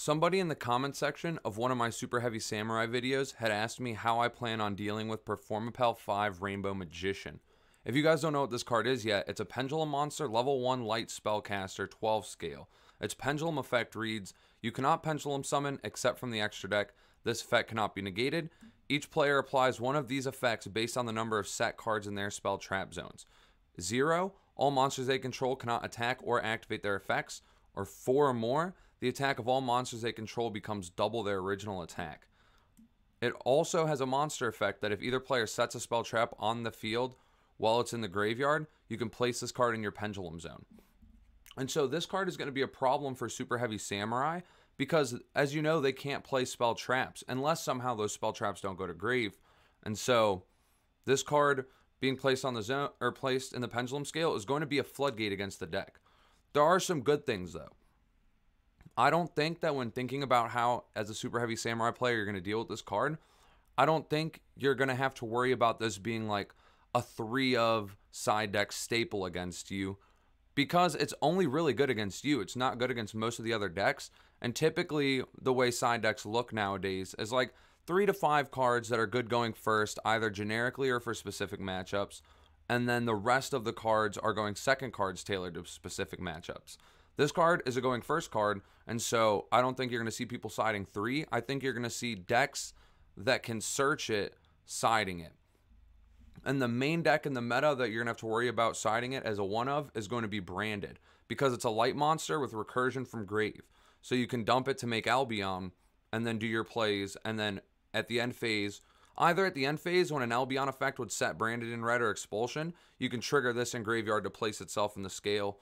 Somebody in the comment section of one of my Super Heavy Samurai videos had asked me how I plan on dealing with Performapal 5 Rainbow Magician. If you guys don't know what this card is yet, it's a Pendulum Monster, level 1 Light Spellcaster, 12 scale. Its Pendulum effect reads, you cannot Pendulum Summon except from the extra deck. This effect cannot be negated. Each player applies one of these effects based on the number of set cards in their spell trap zones. 0, all monsters they control cannot attack or activate their effects. Or 4 or more, the attack of all monsters they control becomes double their original attack. It also has a monster effect that if either player sets a spell trap on the field while it's in the graveyard, you can place this card in your Pendulum Zone. And so this card is going to be a problem for Super Heavy Samurai because, as you know, they can't play spell traps unless somehow those spell traps don't go to grave. And so this card being placed on the zone or placed in the Pendulum Scale is going to be a floodgate against the deck. There are some good things though. I don't think that when thinking about how, as a Super Heavy Samurai player, you're going to deal with this card, I don't think you're going to have to worry about this being like a 3 of side deck staple against you, because it's only really good against you. It's not good against most of the other decks. And typically the way side decks look nowadays is like 3 to 5 cards that are good going first, either generically or for specific matchups. And then the rest of the cards are going second cards tailored to specific matchups. This card is a going first card, and so I don't think you're going to see people siding 3. I think you're going to see decks that can search it siding it. And the main deck in the meta that you're going to have to worry about siding it as a 1 of is going to be Branded, because it's a light monster with recursion from grave. So you can dump it to make Albion and then do your plays, and then at the end phase, either at the end phase when an Albion effect would set Branded in red or Expulsion, you can trigger this in graveyard to place itself in the scale,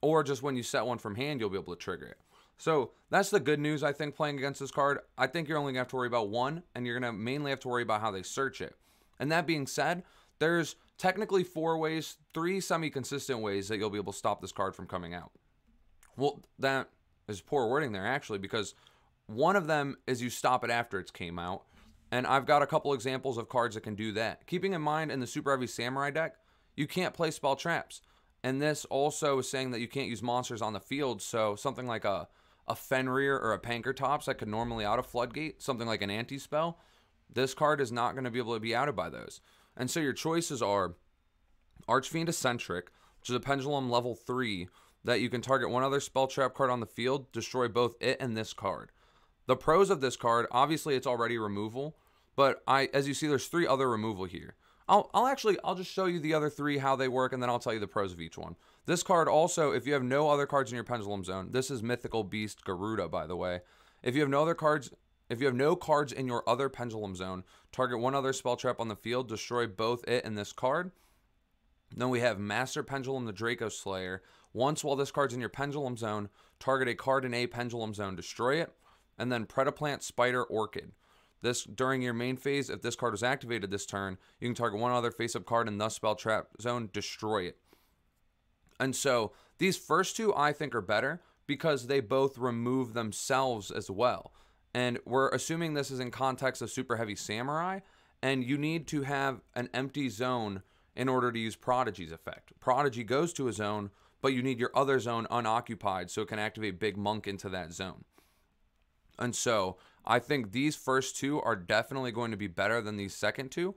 or just when you set one from hand, you'll be able to trigger it. So that's the good news, I think, playing against this card. I think you're only going to have to worry about 1, and you're going to mainly have to worry about how they search it. And that being said, there's technically 4 ways, 3 semi-consistent ways that you'll be able to stop this card from coming out. Well, that is poor wording there, actually, because one of them is you stop it after it's came out. And I've got a couple examples of cards that can do that. Keeping in mind, in the Super Heavy Samurai deck, you can't play spell traps. And this also is saying that you can't use monsters on the field, so something like a Fenrir or a Pankratops that could normally out a Floodgate, something like an anti-spell, this card is not going to be able to be outed by those. And so your choices are Archfiend Eccentric, which is a Pendulum level 3, that you can target one other spell trap card on the field, destroy both it and this card. The pros of this card, obviously it's already removal, but as you see, there's 3 other removal here. I'll just show you the other 3, how they work, and then I'll tell you the pros of each one. This card also, if you have no other cards in your Pendulum Zone, this is Mythical Beast Garuda, by the way. If you have no cards in your other Pendulum Zone, target one other spell trap on the field, destroy both it and this card. Then we have Master Pendulum, the Draco Slayer. Once while this card's in your Pendulum Zone, target a card in a Pendulum Zone, destroy it. And then Predaplant Spider Orchid. This, during your main phase, if this card was activated this turn, you can target one other face-up card in the spell trap zone, destroy it. And so these first 2 I think are better because they both remove themselves as well. And we're assuming this is in context of Super Heavy Samurai, and you need to have an empty zone in order to use Prodigy's effect. Prodigy goes to a zone, but you need your other zone unoccupied so it can activate Big Monk into that zone. And so I think these first 2 are definitely going to be better than these second 2.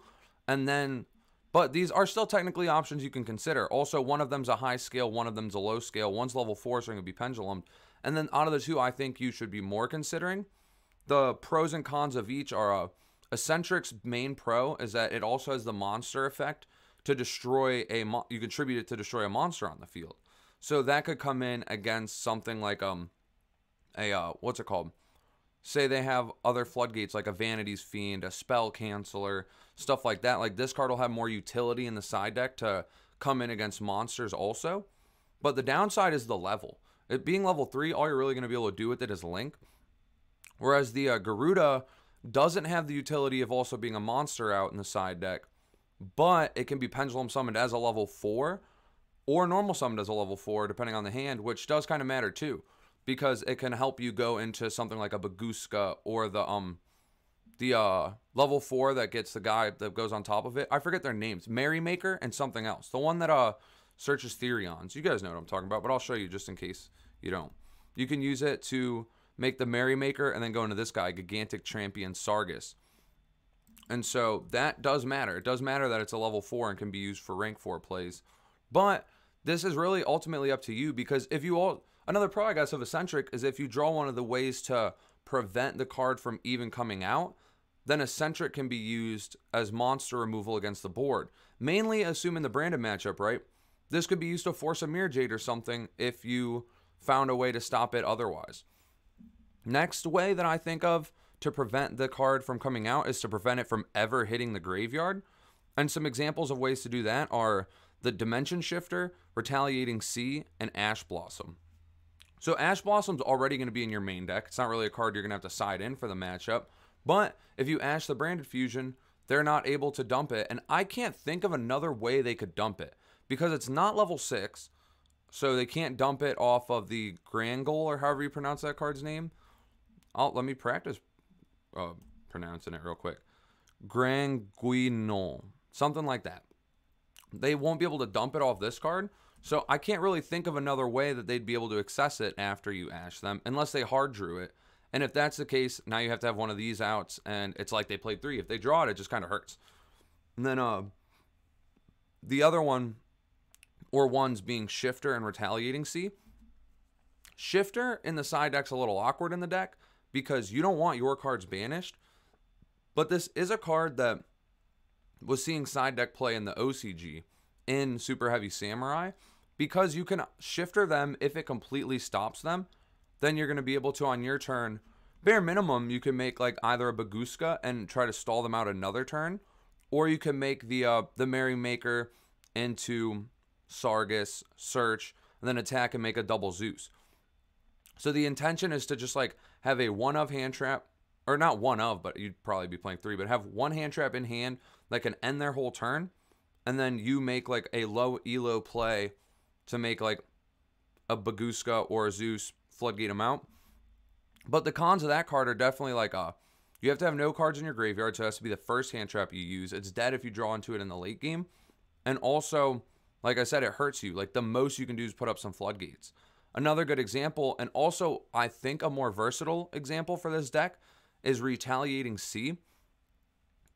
And then, but these are still technically options you can consider. Also, one of them's a high scale, one of them's a low scale. One's level 4, so it can be pendulumed. And then out of the 2, I think you should be more considering. The pros and cons of each are Eccentric's main pro is that it also has the monster effect to destroy you contribute it to destroy a monster on the field. So that could come in against something like what's it called? Say they have other floodgates like a Vanity's Fiend, a Spell Canceller, stuff like that. Like this card will have more utility in the side deck to come in against monsters also. But the downside is the level. It being level 3, all you're really going to be able to do with it is link. Whereas the Garuda doesn't have the utility of also being a monster out in the side deck, but it can be Pendulum Summoned as a level 4 or normal summoned as a level 4, depending on the hand, which does kind of matter too. Because it can help you go into something like a Baguska or the level 4 that gets the guy that goes on top of it. I forget their names. Merrymaker and something else. The one that searches Therions. You guys know what I'm talking about, but I'll show you just in case you don't. You can use it to make the Merrymaker, and then go into this guy, Gigantic Champion Sargus. And so that does matter. It does matter that it's a level 4 and can be used for rank 4 plays. But this is really ultimately up to you, because if you all... Another pro, I guess, of Eccentric is if you draw one of the ways to prevent the card from even coming out, then Eccentric can be used as monster removal against the board. Mainly assuming the Brandon matchup, right? This could be used to force a Mirror Jade or something if you found a way to stop it otherwise. Next way that I think of to prevent the card from coming out is to prevent it from ever hitting the graveyard. And some examples of ways to do that are the Dimension Shifter, Retaliating Sea, and Ash Blossom. So Ash Blossom's already going to be in your main deck. It's not really a card you're going to have to side in for the matchup. But if you Ash the Branded Fusion, they're not able to dump it. And I can't think of another way they could dump it, because it's not level 6. So they can't dump it off of the Grangol, or however you pronounce that card's name. Let me practice pronouncing it real quick. Granguinol. Something like that. They won't be able to dump it off this card. So I can't really think of another way that they'd be able to access it after you Ash them, unless they hard drew it. And if that's the case, now you have to have one of these outs, and it's like they played 3. If they draw it, it just kind of hurts. And then the other one, or ones being Shifter and Retaliating Sea. Shifter in the side deck's a little awkward in the deck, because you don't want your cards banished. But this is a card that was seeing side deck play in the OCG in Super Heavy Samurai, because you can Shifter them. If it completely stops them, then you're going to be able to, on your turn, bare minimum, you can make like either a Baguska and try to stall them out another turn, or you can make the Merrymaker into Sargus, search, and then attack and make a double Zeus. So the intention is to just like have a one of hand trap, or not one of, but you'd probably be playing 3, but have one hand trap in hand that can end their whole turn, and then you make like a low elo play to make like a Baguska or a Zeus, floodgate them out. But the cons of that card are definitely like you have to have no cards in your graveyard, so it has to be the first hand trap you use. It's dead if you draw into it in the late game. And also, like I said, it hurts you. Like the most you can do is put up some floodgates. Another good example, and also I think a more versatile example for this deck, is Retaliating Sea.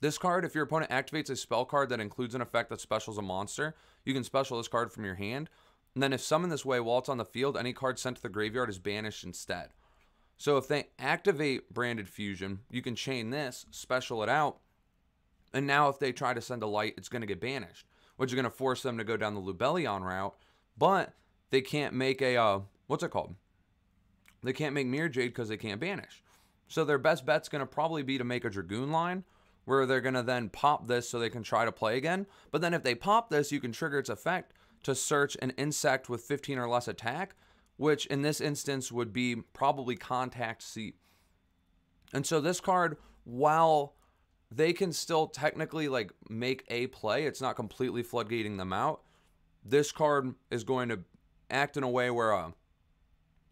This card, if your opponent activates a spell card that includes an effect that specials a monster, you can special this card from your hand. And then if summoned this way while it's on the field, any card sent to the graveyard is banished instead. So if they activate Branded Fusion, you can chain this, special it out, and now if they try to send a light, it's going to get banished, which is going to force them to go down the Lubellion route. But they can't make a, what's it called? They can't make Mirror Jade because they can't banish. So their best bet's going to probably be to make a Dragoon line, where they're going to then pop this so they can try to play again. But then if they pop this, you can trigger its effect to search an insect with 15 or less attack, which in this instance would be probably Contact Sea. And so this card, while they can still technically like make a play, it's not completely floodgating them out. This card is going to act in a way where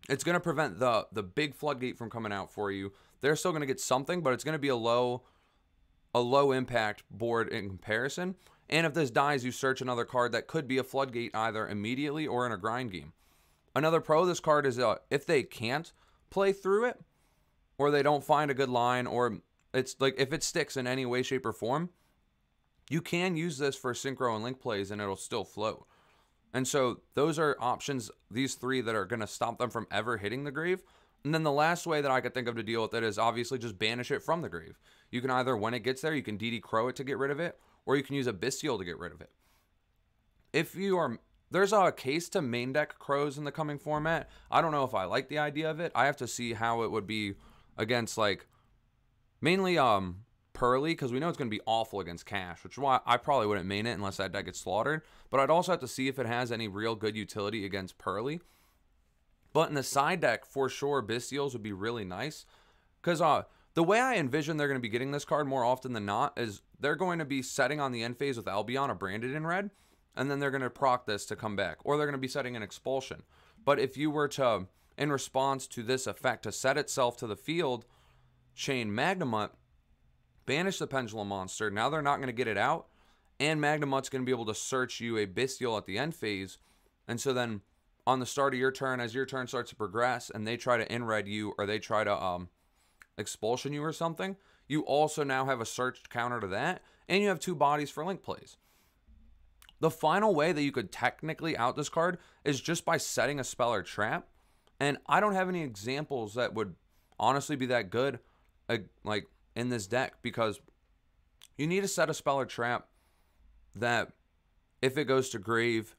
it's going to prevent the big floodgate from coming out for you. They're still going to get something, but it's going to be a low impact board in comparison. And if this dies, you search another card that could be a floodgate either immediately or in a grind game. Another pro of this card is if they can't play through it, or they don't find a good line, or it's like if it sticks in any way, shape, or form, you can use this for synchro and link plays and it'll still float. And so those are options, these 3 that are going to stop them from ever hitting the grave. And then the last way that I could think of to deal with it is obviously just banish it from the grave. You can either, when it gets there, you can DD Crow it to get rid of it, or you can use a Bestial to get rid of it. If you are, there's a case to main deck Crows in the coming format. I don't know if I like the idea of it. I have to see how it would be against like mainly Pearly, because we know it's going to be awful against Cash, which is why I probably wouldn't main it unless that deck gets slaughtered. But I'd also have to see if it has any real good utility against Pearly. But in the side deck, for sure, Bestials would be really nice. Because the way I envision they're going to be getting this card more often than not is they're going to be setting on the end phase with Albion or Branded in red, and then they're going to proc this to come back. Or they're going to be setting an Expulsion. But if you were to, in response to this effect, to set itself to the field, chain Magnemut, banish the Pendulum Monster, now they're not going to get it out, and Magnemut's going to be able to search you a Bestial at the end phase, and so then on the start of your turn, as your turn starts to progress and they try to in-red you, or they try to expulsion you or something, you also now have a search counter to that, and you have 2 bodies for link plays. The final way that you could technically out this card is just by setting a spell or trap, and I don't have any examples that would honestly be that good like in this deck, because you need to set a spell or trap that, if it goes to grave,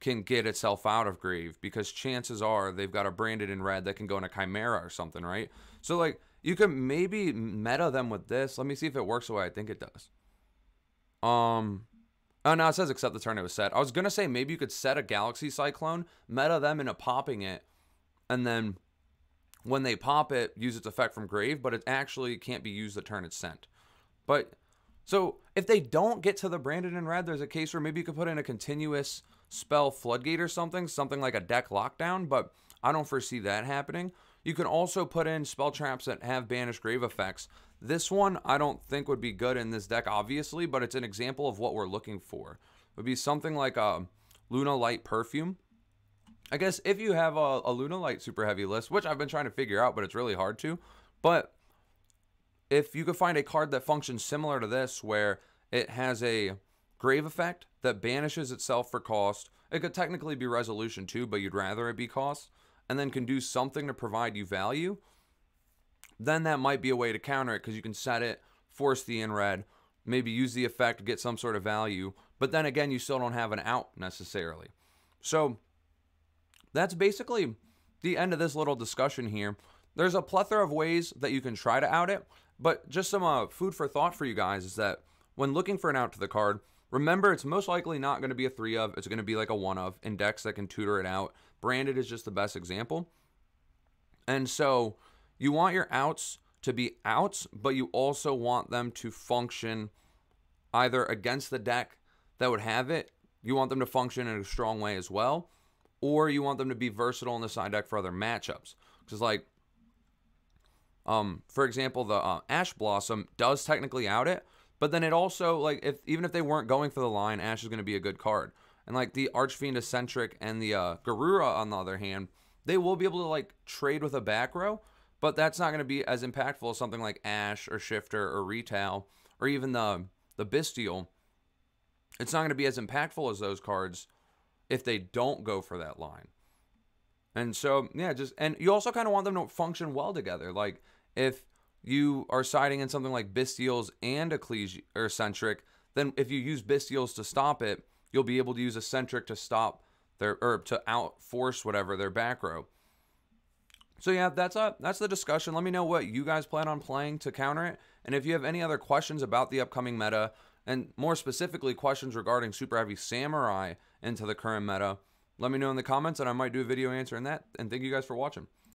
can get itself out of grave, because chances are they've got a branded in red that can go in a chimera or something, right? So like you could maybe meta them with this. Let me see if it works the way I think it does. Oh no, it says except the turn it was set. I was gonna say maybe you could set a Galaxy Cyclone, meta them into popping it, and then when they pop it, use its effect from grave, but it actually can't be used the turn it's sent. But so if they don't get to the branded in red, there's a case where maybe you could put in a continuous spell floodgate or something like a deck lockdown, but I don't foresee that happening. You can also put in spell traps that have banished grave effects. This one I don't think would be good in this deck, obviously, but it's an example of what we're looking for. It would be something like a Luna Light Perfume. I guess if you have a Luna Light super heavy list, which I've been trying to figure out, but it's really hard to, but if you could find a card that functions similar to this, where it has a grave effect that banishes itself for cost, it could technically be resolution too, but you'd rather it be cost, and then can do something to provide you value, then that might be a way to counter it, because you can set it, force the in red, maybe use the effect, get some sort of value, but then again, you still don't have an out necessarily. So that's basically the end of this little discussion here. There's a plethora of ways that you can try to out it, but just some food for thought for you guys is that when looking for an out to the card, remember it's most likely not going to be a 3 of, it's going to be like a 1 of, in decks that can tutor it out. Branded is just the best example. And so you want your outs to be outs, but you also want them to function either against the deck that would have it, you want them to function in a strong way as well, or you want them to be versatile in the side deck for other matchups. Because like, for example, the Ash Blossom does technically out it, but then it also, like, even if they weren't going for the line, Ash is going to be a good card. And like the Archfiend Eccentric and the Garura, on the other hand, they will be able to like trade with a back row, but that's not going to be as impactful as something like Ash or Shifter or Retail or even the Bestial. It's not going to be as impactful as those cards if they don't go for that line. And so, yeah, and you also kind of want them to function well together. Like, if you are siding in something like Bestials and Eccentric, then if you use Bestials to stop it, you'll be able to use Eccentric to stop their, or to outforce whatever, their back row. So yeah, that's the discussion. Let me know what you guys plan on playing to counter it. And if you have any other questions about the upcoming meta, and more specifically questions regarding Super Heavy Samurai into the current meta, let me know in the comments and I might do a video answering that. And thank you guys for watching.